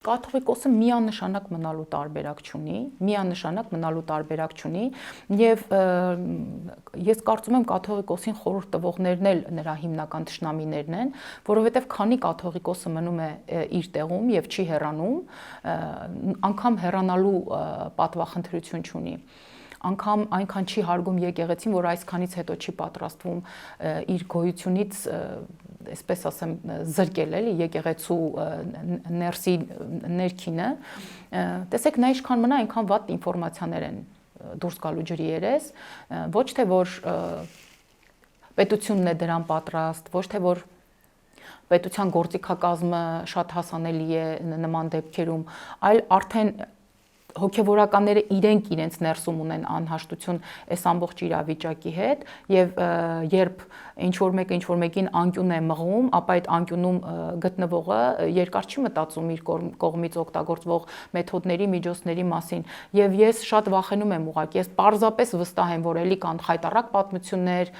Կաթողիկոսը միանշանակ մնալու տարբերակ չունի, եւ ես կարծում եմ կաթողիկոսին խորհուրդ տվողներն էլ նրա հիմնական թշնամիներն են, որովհետեւ քանի կաթողիկոսը մնում է իր տեղում եւ չի հեռանում, անգամ հեռանալու պատվախնդրություն չունի, անգամ այնքան չի հարգում եկեղեցին, որ այսքանից հետո չի պատրաստվում իր գոյությունից, այսպես ասեմ, զրկել էլի եկեղեցու ներսի ներքինը, տեսեք նա ինչքան մնա, այնքան վատ ինֆորմացիաներ են դուրս գալու ջրի երես, ոչ թե որ պետությունն է դրան պատրաստ, ոչ թե որ պետության գործիքակազմը շատ հասանելի է նման դեպքերում, այլ արդեն հոգևորականները իրենց ներսում ունեն անհաշտություն այս ամբողջ իրավիճակի հետ եւ երբ ինչ որ մեկին անկյուն է մղում, ապա այդ անկյունում գտնվողը երկար չի մտածում իր կողմից օգտագործվող մեթոդների, միջոցների մասին եւ ես շատ վախենում եմ ուղղակի, ես պարզապես վստահ եմ, որ էլի կան խայտառակ պատմություններ,